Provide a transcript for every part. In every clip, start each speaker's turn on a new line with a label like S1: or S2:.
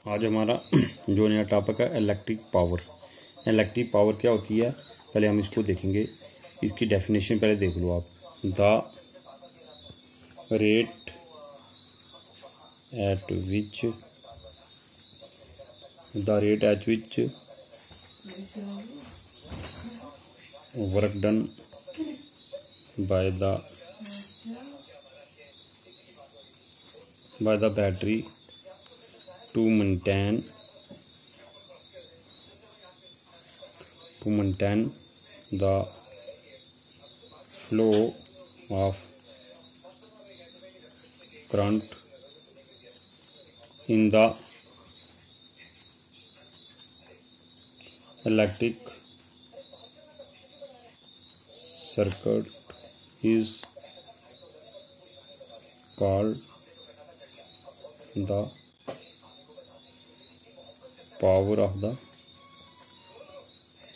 S1: आज हमारा जो नया टॉपिक है इलेक्ट्रिक पावर। इलेक्ट्रिक पावर क्या होती है पहले हम इसको देखेंगे। इसकी डेफिनेशन पहले देख लो आप। The rate at which work done by the battery to maintain the flow of current in the electric circuit is called the power of the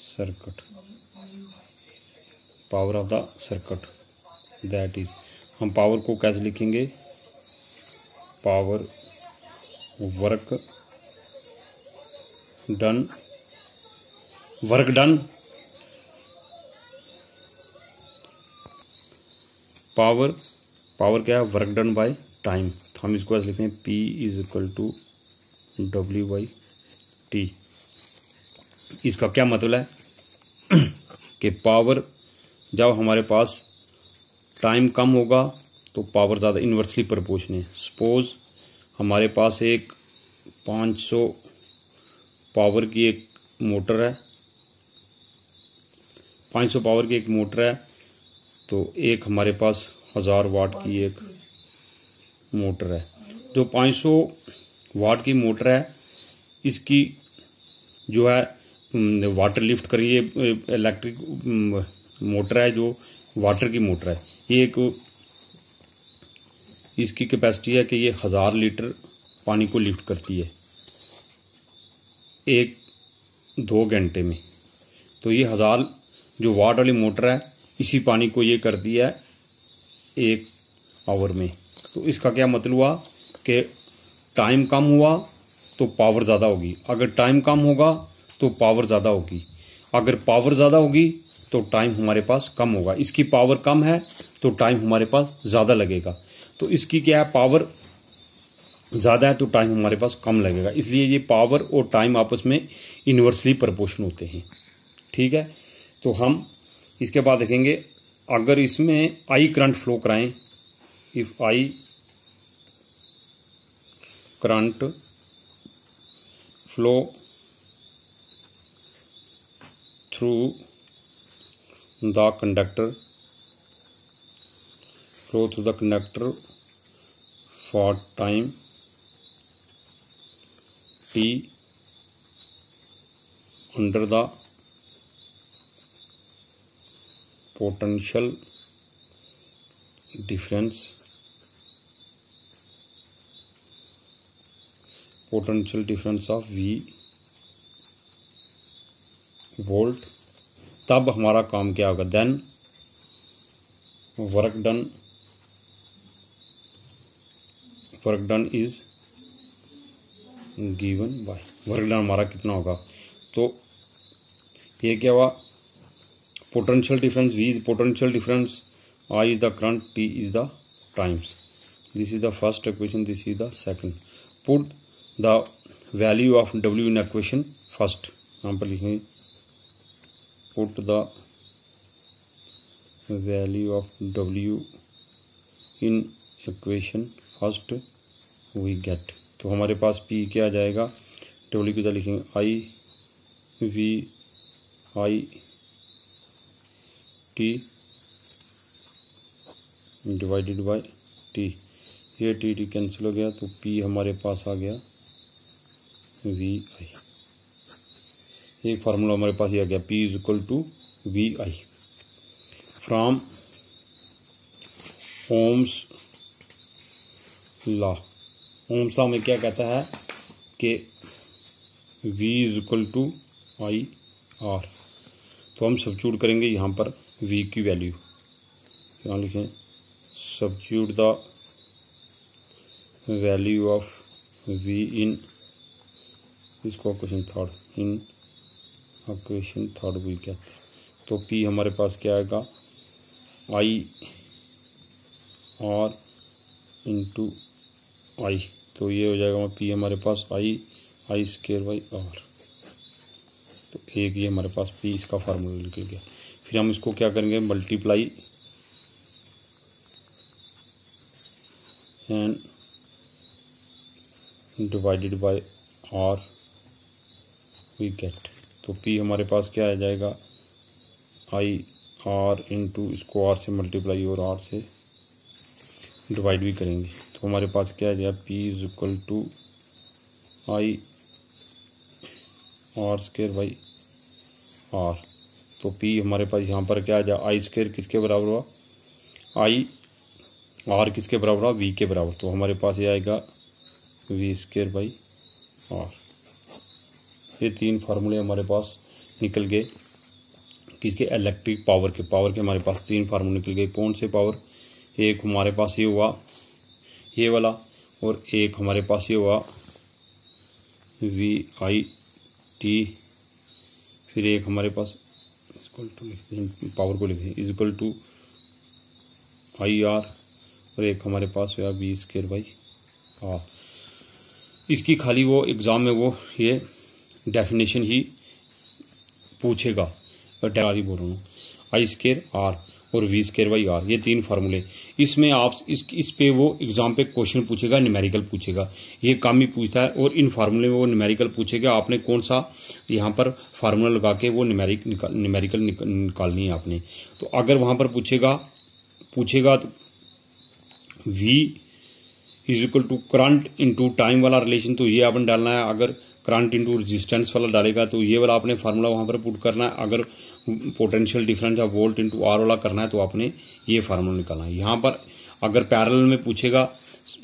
S1: circuit. Power of the circuit that is, हम power को कैसे लिखेंगे? Power work done power क्या है? Work done by time. तो हम इसको ऐसे लिखते हैं P is equal to W by T. इसका क्या मतलब है कि पावर जब हमारे पास टाइम कम होगा तो पावर ज़्यादा इन्वर्सली प्रोपोर्शनल है। सपोज हमारे पास एक 500 पावर की एक मोटर है, 500 पावर की एक मोटर है, तो एक हमारे पास 1000 वाट की एक मोटर है। जो 500 वाट की मोटर है इसकी जो है वाटर लिफ्ट कर, ये इलेक्ट्रिक मोटर है जो वाटर की मोटर है। ये एक इसकी कैपेसिटी है कि ये 1000 लीटर पानी को लिफ्ट करती है 1-2 घंटे में। तो ये 1000 जो वाट वाली मोटर है इसी पानी को ये करती है 1 आवर में। तो इसका क्या मतलब हुआ कि टाइम कम हुआ तो पावर ज़्यादा होगी, अगर टाइम कम होगा तो पावर ज़्यादा होगी, अगर पावर ज़्यादा होगी तो टाइम हमारे पास कम होगा। इसकी पावर कम है तो टाइम हमारे पास ज़्यादा लगेगा। तो इसकी क्या है, पावर ज़्यादा है तो टाइम हमारे पास कम लगेगा। इसलिए ये पावर और टाइम आपस में इन्वर्सली प्रोपोर्शनल होते हैं। ठीक है, तो हम इसके बाद देखेंगे अगर इसमें आई करंट फ्लो कराएं, if I current flow through the conductor for time t under the potential difference of V volt, तब हमारा काम क्या होगा? Then work done is given by, work done हमारा कितना होगा? तो ये क्या हुआ? Potential difference V is potential difference, I is the current, T is the times. This is the first equation, this is the second. Put the value of W in equation first. यहाँ पर लिखेंगे put the value of W in equation first we get. तो हमारे पास P क्या आ जाएगा? W की जगह लिखेंगे I डिवाइडेड बाय T। ये T कैंसिल हो गया तो P हमारे पास आ गया VI। एक फार्मूला हमारे पास ये आ गया P is equal to VI from Ohm's law. Ohm's law में क्या कहता है कि V is equal to IR। तो हम सब्स्टिट्यूट करेंगे यहाँ पर V की वैल्यू, यहाँ लिखें substitute the value of V in इसको equation third in equation third भी कहते हैं। तो पी हमारे पास क्या आएगा, आई आर इंटू आई। तो ये हो जाएगा पी हमारे पास आई स्क्वायर बाई आर। तो एक ये हमारे पास पी इसका फार्मूला निकल गया। फिर हम इसको क्या करेंगे, multiply and divided by R we get. तो पी हमारे पास क्या आ जाएगा, आई आर इंटू इसको आर से मल्टीप्लाई और आर से डिवाइड भी करेंगे। तो हमारे पास क्या आ जाएगा, P is equal to I R square by R. तो पी हमारे पास यहाँ पर क्या आ जाए, आई स्क्वायर किसके बराबर हुआ, आई आर किसके बराबर हुआ, वी के बराबर। तो हमारे पास ये आएगा वी स्क्वायर बाई आर। ये तीन फार्मूले हमारे पास निकल गए किसके, इलेक्ट्रिक पावर के हमारे पास तीन फार्मूले निकल गए। कौन से पावर, एक हमारे पास ये हुआ ये वाला, और एक हमारे पास ये हुआ वी आई टी, फिर एक हमारे पास इक्वल टू लिखते हैं, पावर को लिखते हैं is equal to I R, और एक हमारे पास हुआ वी स्क्वायर बाई आर। इसकी खाली वो एग्जाम में वो ये डेफिनेशन ही पूछेगा, और बोल रहा हूँ, आई स्क्वायर आर और वी स्क्वायर बाई आर, ये तीन फार्मूले। इसमें आप इस पे वो एग्जाम पे क्वेश्चन पूछेगा, न्यूमेरिकल पूछेगा, ये काम ही पूछता है। और इन फार्मूले में वो न्यूमेरिकल पूछेगा, आपने कौन सा यहाँ पर फार्मूला लगा के वो न्यूमेरिकल निकालनी है आपने। तो अगर वहां पर पूछेगा तो V is equal to current into time वाला रिलेशन, तो ये आपने डालना है। अगर करंट इंटू रेजिस्टेंस वाला डालेगा तो ये वाला आपने फार्मूला वहां पर पुट करना है। अगर पोटेंशियल डिफरेंस या वोल्ट इंटू आर वाला करना है तो आपने ये फार्मूला निकालना है। यहाँ पर अगर पैरेलल में पूछेगा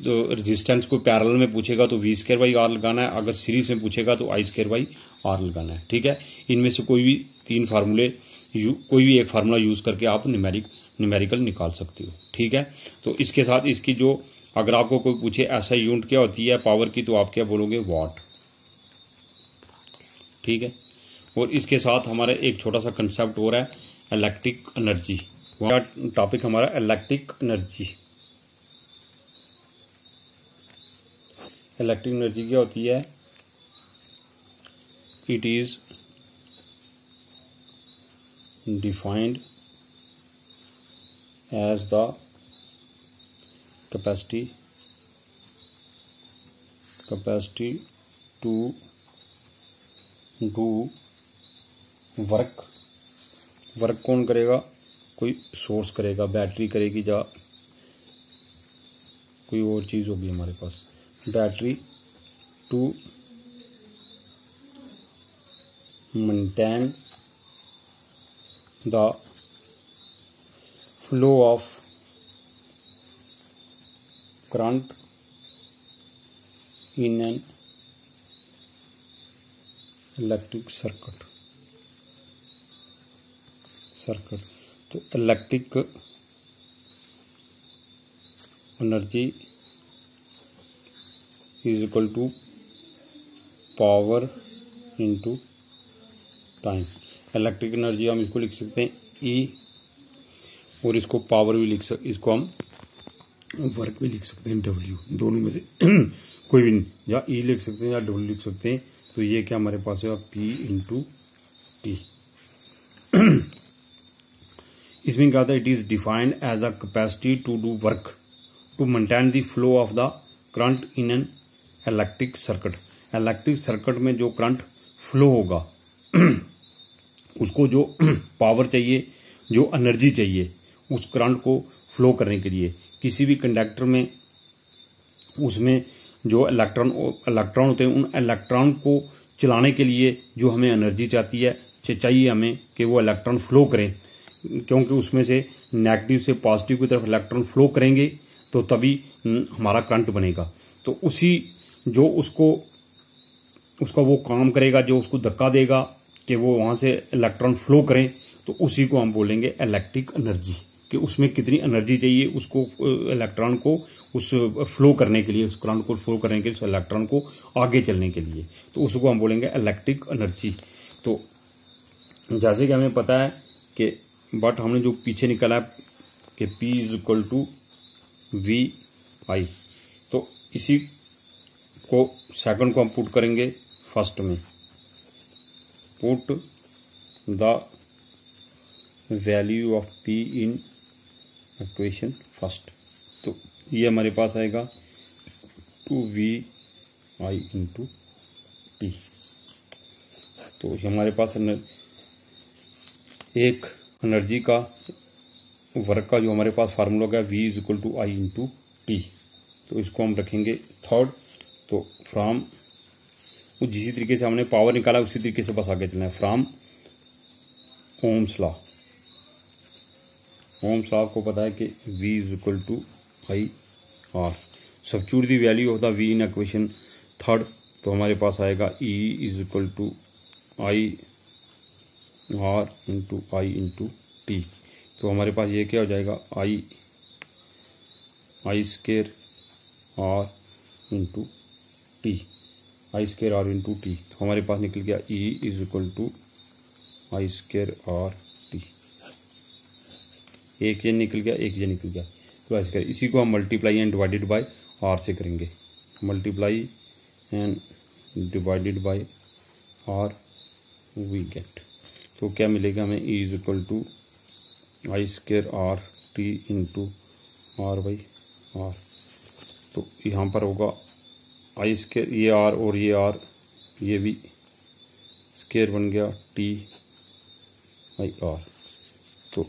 S1: तो रेजिस्टेंस को पैरेलल में पूछेगा तो वी स्क्वायर बाई आर लगाना है, अगर सीरीज में पूछेगा तो आई स्क्वायर बाई आर लगाना है। ठीक है, इनमें से कोई भी तीन फार्मूले कोई भी एक फार्मूला यूज करके आप न्यूमेरिकल निकाल सकते हो। ठीक है, तो इसके साथ इसकी जो अगर आपको कोई पूछे ऐसा यूनिट क्या होती है पावर की, तो आप क्या बोलोगे, वाट। ठीक है, और इसके साथ हमारा एक छोटा सा कंसेप्ट हो रहा है इलेक्ट्रिक एनर्जी। टॉपिक हमारा इलेक्ट्रिक एनर्जी। इलेक्ट्रिक एनर्जी क्या होती है, it is defined as the capacity to do work कौन करेगा, कोई सोर्स करेगा, बैटरी करेगी या कोई और चीज होगी हमारे पास, battery to maintain the flow of current in an electric circuit. तो electric energy is equal to power into time. Electric energy हम इसको लिख सकते हैं ई, और इसको पावर भी लिख सकते, इसको हम वर्क भी लिख सकते हैं डब्ल्यू, दोनों में से कोई भी नहीं, या ई लिख सकते हैं या डब्ल्यू लिख सकते हैं। तो ये क्या हमारे पास है, पी इंटू टी। इसमें क्या था, it is defined as the capacity to do work to maintain the flow of the current in an electric circuit. Electric circuit में जो करंट फ्लो होगा उसको जो पावर चाहिए, जो एनर्जी चाहिए उस करंट को फ्लो करने के लिए, किसी भी कंडक्टर में उसमें जो इलेक्ट्रॉन होते हैं, उन इलेक्ट्रॉन को चलाने के लिए जो हमें एनर्जी चाहिए हमें कि वो इलेक्ट्रॉन फ्लो करें, क्योंकि उसमें से नेगेटिव से पॉजिटिव की तरफ इलेक्ट्रॉन फ्लो करेंगे तो तभी हमारा करंट बनेगा। तो उसी जो उसका वो काम करेगा, जो उसको धक्का देगा कि वो वहां से इलेक्ट्रॉन फ्लो करें, तो उसी को हम बोलेंगे इलेक्ट्रिक एनर्जी। कि उसमें कितनी एनर्जी चाहिए उसको इलेक्ट्रॉन को उस फ्लो करने के लिए, उस करंट को फ्लो करने के लिए, उस इलेक्ट्रॉन को आगे चलने के लिए, तो उसको हम बोलेंगे इलेक्ट्रिक एनर्जी। तो जैसे कि हमें पता है कि बट हमने जो पीछे निकाला है कि P = VI, तो इसी को सेकंड को हम पुट करेंगे फर्स्ट में, put the value of P in equation first. तो ये हमारे पास आएगा 2VI × T। तो हमारे पास एक एनर्जी का वर्क का जो हमारे पास फार्मूला होगा V = I × T। तो इसको हम रखेंगे थर्ड। तो फ्रॉम जिस तरीके से हमने पावर निकाला उसी तरीके से बस आगे चलना है। From Ohm's law, Ohm's law आपको पता है कि V = IR। Substitute the value of the V in equation third. तो हमारे पास आएगा E = IR × I × T। तो हमारे पास ये क्या हो जाएगा, I² R × T, I² R × T। तो हमारे पास निकल गया E = I² R T। एक ये निकल गया, एक ये निकल गया, तो ऐसे करें। इसी को हम multiply and divided by R से करेंगे। Multiply and divided by R we get. तो क्या मिलेगा हमें, E = I² R T × R/R। तो यहाँ पर होगा I², ये R और ये R, ये भी स्क्वायर बन गया T/R। तो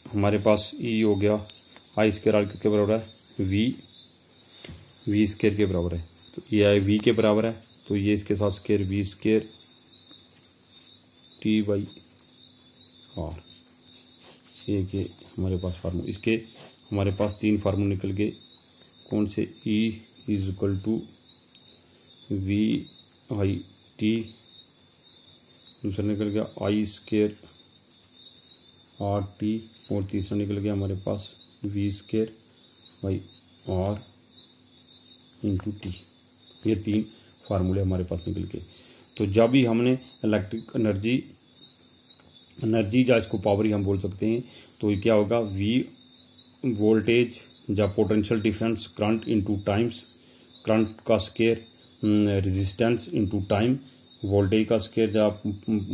S1: हमारे पास E हो गया I² R के बराबर है, V² के बराबर है। तो ये V के बराबर है, तो ये इसके साथ स्क्वायर V² T/R। एक ये हमारे पास फार्मूला, इसके हमारे पास तीन फार्मूले निकल गए। कौन से, E = VIT, दूसरा निकल गया I² RT, और तीसरा निकल गया हमारे पास V² R × T। ये तीन फार्मूले हमारे पास निकल गए। तो जब भी हमने इलेक्ट्रिक एनर्जी या इसको पावर ही हम बोल सकते हैं, तो ये क्या होगा, V वोल्टेज या potential difference current into times, current का square resistance into time, voltage का स्क्वायर या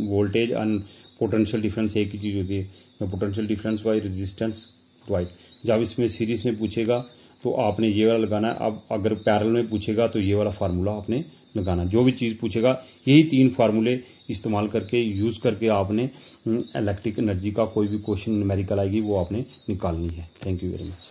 S1: वोल्टेज एंड पोटेंशियल डिफरेंस एक ही चीज़ होती है, potential difference by resistance divide. जब इसमें सीरीज में पूछेगा तो आपने ये वाला लगाना है। अब अगर पैरेलल में पूछेगा तो ये वाला फार्मूला आपने लगाना। जो भी चीज़ पूछेगा यही तीन फार्मूले इस्तेमाल करके, यूज़ करके आपने इलेक्ट्रिक एनर्जी का कोई भी क्वेश्चन न्यूमेरिकल आएगी वो आपने निकालनी है। Thank you very much.